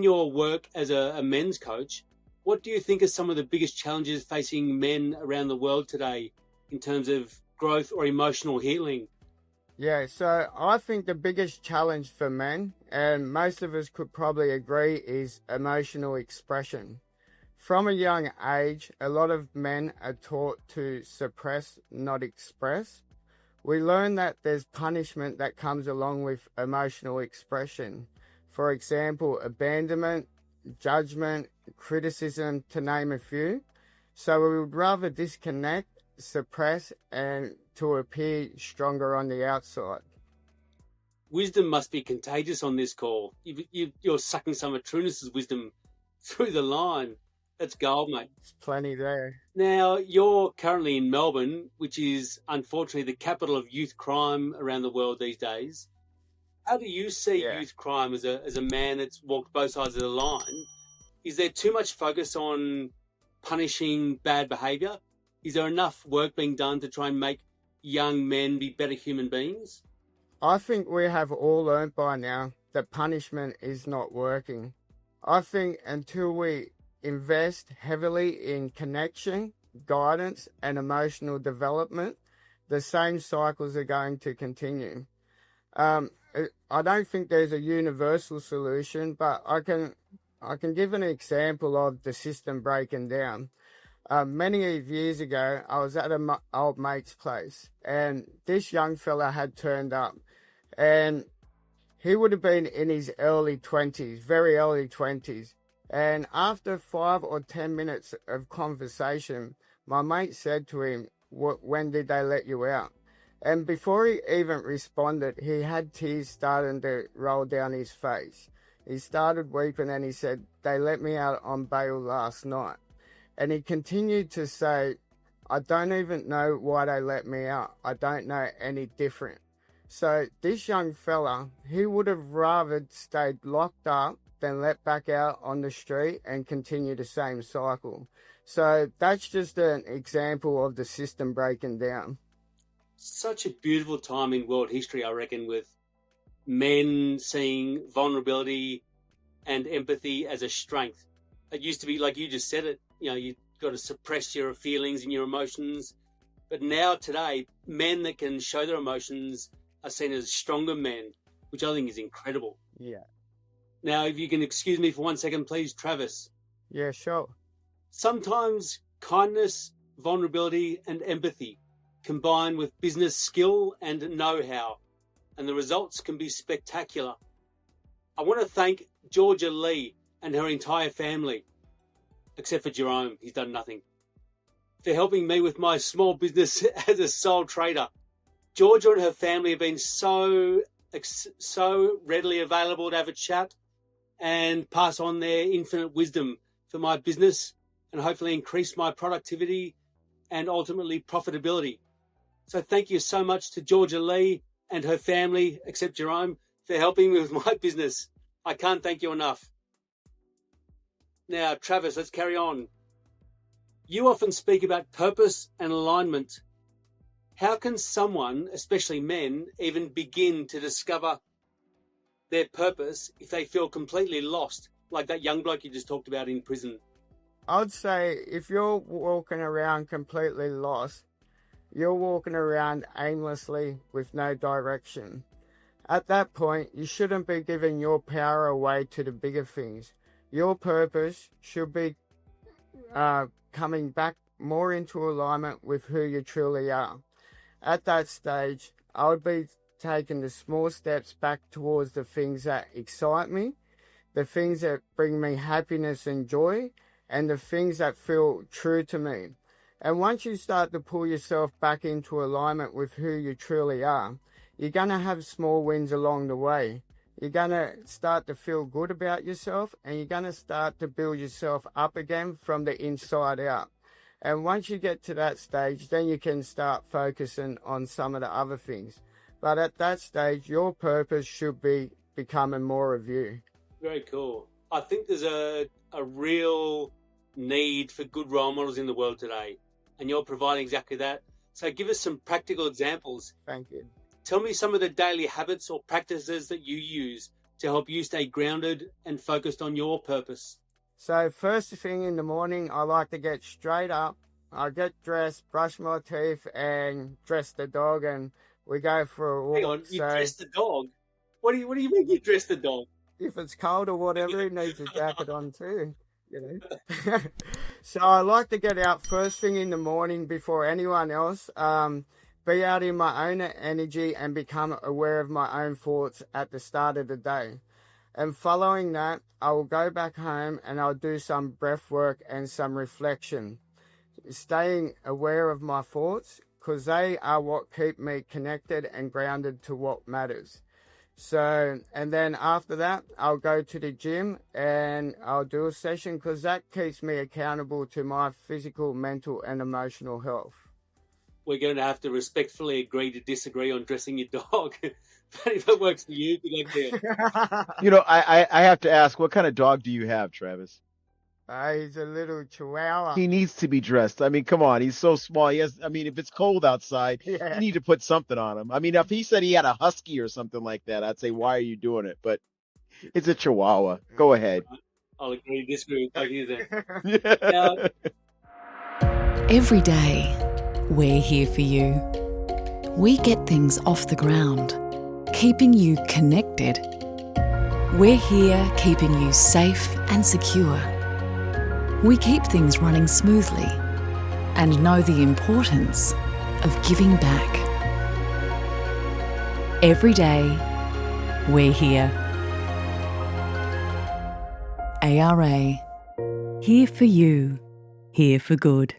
your work as a men's coach, what do you think are some of the biggest challenges facing men around the world today in terms of growth or emotional healing? Yeah, so I think the biggest challenge for men, and most of us could probably agree, is emotional expression. From a young age, a lot of men are taught to suppress, not express. We learn that there's punishment that comes along with emotional expression. For example, abandonment, judgment, criticism, to name a few. So we would rather disconnect, suppress, and to appear stronger on the outside. Wisdom must be contagious on this call. You're sucking some of Trunnis's wisdom through the line. That's gold, mate. There's plenty there. Now, you're currently in Melbourne, which is unfortunately the capital of youth crime around the world these days. How do you see youth crime as a man that's walked both sides of the line? Is there too much focus on punishing bad behaviour? Is there enough work being done to try and make young men be better human beings? I think we have all learned by now that punishment is not working. I think until we invest heavily in connection, guidance, and emotional development, the same cycles are going to continue. I don't think there's a universal solution, but I can give an example of the system breaking down. Many years ago, I was at an old mate's place, and this young fella had turned up, and he would have been in his early 20s, very early 20s. And after 5 or 10 minutes of conversation, my mate said to him, "When did they let you out?" And before he even responded, he had tears starting to roll down his face. He started weeping and he said, "They let me out on bail last night." And he continued to say, "I don't even know why they let me out. I don't know any different." So this young fella, he would have rather stayed locked up than let back out on the street and continue the same cycle. So that's just an example of the system breaking down. Such a beautiful time in world history, I reckon, with men seeing vulnerability and empathy as a strength. It used to be, like you just said it, you've got to suppress your feelings and your emotions. But now today, men that can show their emotions are seen as stronger men, which I think is incredible. Yeah. Now, if you can excuse me for 1 second, please, Travis. Yeah, sure. Sometimes kindness, vulnerability, and empathy combine with business skill and know-how, and the results can be spectacular. I want to thank Georgia Lee and her entire family, except for Jerome, he's done nothing, for helping me with my small business as a sole trader. Georgia and her family have been so readily available to have a chat and pass on their infinite wisdom for my business and hopefully increase my productivity and ultimately profitability. So thank you so much to Georgia Lee and her family, except Jerome, for helping me with my business. I can't thank you enough. Now, Travis, let's carry on. You often speak about purpose and alignment. How can someone, especially men, even begin to discover their purpose if they feel completely lost, like that young bloke you just talked about in prison? I'd say if you're walking around completely lost, you're walking around aimlessly with no direction. At that point, you shouldn't be giving your power away to the bigger things. Your purpose should be coming back more into alignment with who you truly are. At that stage, I would be taking the small steps back towards the things that excite me, the things that bring me happiness and joy, and the things that feel true to me. And once you start to pull yourself back into alignment with who you truly are, you're going to have small wins along the way. You're going to start to feel good about yourself, and you're going to start to build yourself up again from the inside out. And once you get to that stage, then you can start focusing on some of the other things. But at that stage, your purpose should be becoming more of you. Very cool. I think there's a real need for good role models in the world today, and you're providing exactly that. So give us some practical examples. Thank you. Tell me some of the daily habits or practices that you use to help you stay grounded and focused on your purpose? So first thing in the morning, I like to get straight up. I get dressed, brush my teeth, and dress the dog, and we go for a walk. Hang on, you dress the dog? What do you mean you dress the dog? If it's cold or whatever, he needs a jacket on too, you know. So I like to get out first thing in the morning before anyone else, be out in my own energy and become aware of my own thoughts at the start of the day. And following that, I will go back home and I'll do some breath work and some reflection, staying aware of my thoughts, because they are what keep me connected and grounded to what matters. So, and then after that, I'll go to the gym and I'll do a session, because that keeps me accountable to my physical, mental and emotional health. We're going to have to respectfully agree to disagree on dressing your dog. But if it works for you, good idea. You know, I have to ask, what kind of dog do you have, Travis? He's a little chihuahua. He needs to be dressed. I mean, come on, he's so small. If it's cold outside, you need to put something on him. I mean, if he said he had a husky or something like that, I'd say, why are you doing it? But it's a chihuahua. Go ahead. I'll agree to disagree with you there. Every day, we're here for you. We get things off the ground, keeping you connected. We're here keeping you safe and secure. We keep things running smoothly and know the importance of giving back. Every day, we're here. ARA, here for you, here for good.